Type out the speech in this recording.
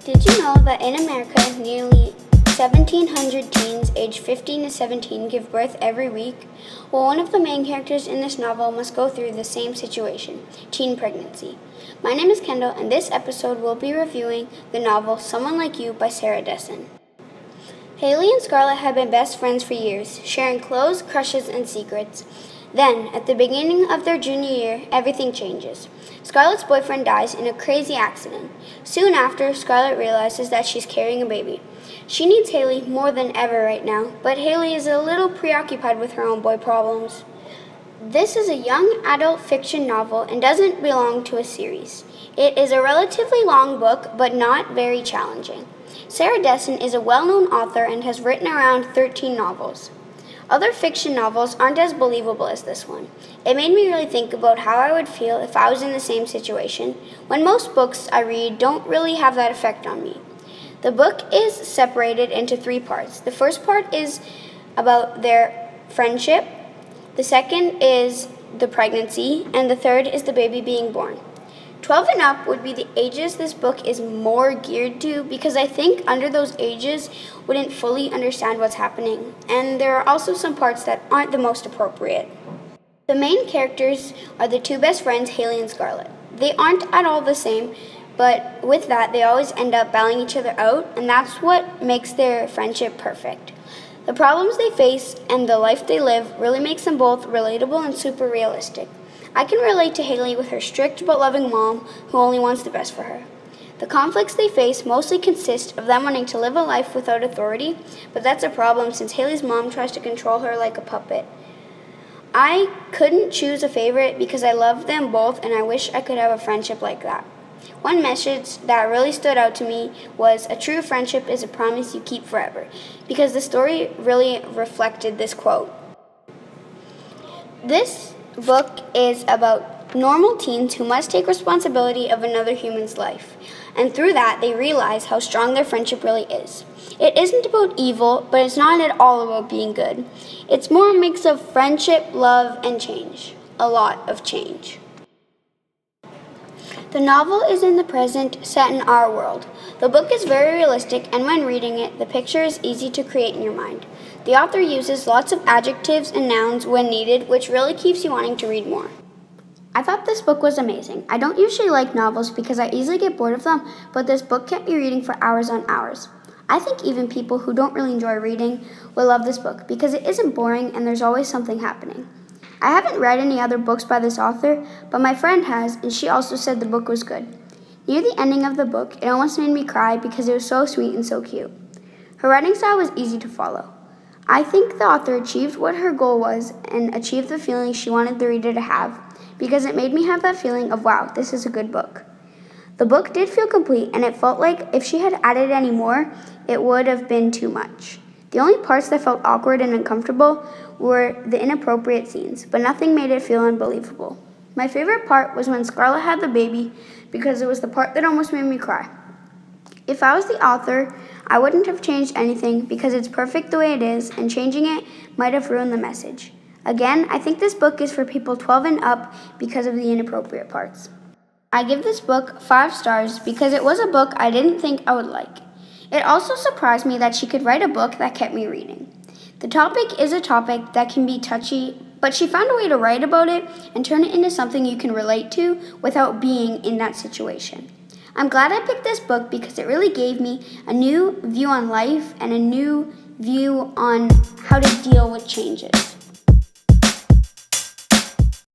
Did you know that in America, nearly 1,700 teens aged 15 to 17 give birth every week? Well, one of the main characters in this novel must go through the same situation, teen pregnancy. My name is Kendall, and this episode we'll be reviewing the novel Someone Like You by Sarah Dessen. Haley and Scarlett have been best friends for years, sharing clothes, crushes, and secrets. Then, at the beginning of their junior year, everything changes. Scarlett's boyfriend dies in a crazy accident. Soon after, Scarlett realizes that she's carrying a baby. She needs Haley more than ever right now, but Haley is a little preoccupied with her own boy problems. This is a young adult fiction novel and doesn't belong to a series. It is a relatively long book, but not very challenging. Sarah Dessen is a well-known author and has written around 13 novels. Other fiction novels aren't as believable as this one. It made me really think about how I would feel if I was in the same situation, when most books I read don't really have that effect on me. The book is separated into 3 parts. The first part is about their friendship, the second is the pregnancy, and the third is the baby being born. 12 and up would be the ages this book is more geared to, because I think under those ages wouldn't fully understand what's happening, and there are also some parts that aren't the most appropriate. The main characters are the 2 best friends, Haley and Scarlett. They aren't at all the same, but with that, they always end up bailing each other out, and that's what makes their friendship perfect. The problems they face and the life they live really makes them both relatable and super realistic. I can relate to Haley with her strict but loving mom who only wants the best for her. The conflicts they face mostly consist of them wanting to live a life without authority, but that's a problem since Haley's mom tries to control her like a puppet. I couldn't choose a favorite because I love them both and I wish I could have a friendship like that. One message that really stood out to me was a true friendship is a promise you keep forever, because the story really reflected this quote. This book is about normal teens who must take responsibility of another human's life, and through that they realize how strong their friendship really is. It isn't about evil, but it's not at all about being good. It's more a mix of friendship, love, and change. A lot of change. The novel is in the present, set in our world. The book is very realistic, and when reading it, the picture is easy to create in your mind. The author uses lots of adjectives and nouns when needed, which really keeps you wanting to read more. I thought this book was amazing. I don't usually like novels because I easily get bored of them, but this book kept me reading for hours on hours. I think even people who don't really enjoy reading will love this book because it isn't boring and there's always something happening. I haven't read any other books by this author, but my friend has, and she also said the book was good. Near the ending of the book, it almost made me cry because it was so sweet and so cute. Her writing style was easy to follow. I think the author achieved what her goal was and achieved the feeling she wanted the reader to have, because it made me have that feeling of, wow, this is a good book. The book did feel complete, and it felt like if she had added any more, it would have been too much. The only parts that felt awkward and uncomfortable were the inappropriate scenes, but nothing made it feel unbelievable. My favorite part was when Scarlett had the baby, because it was the part that almost made me cry. If I was the author, I wouldn't have changed anything because it's perfect the way it is, and changing it might have ruined the message. Again, I think this book is for people 12 and up because of the inappropriate parts. I give this book 5 stars because it was a book I didn't think I would like. It also surprised me that she could write a book that kept me reading. The topic is a topic that can be touchy, but she found a way to write about it and turn it into something you can relate to without being in that situation. I'm glad I picked this book because it really gave me a new view on life and a new view on how to deal with changes.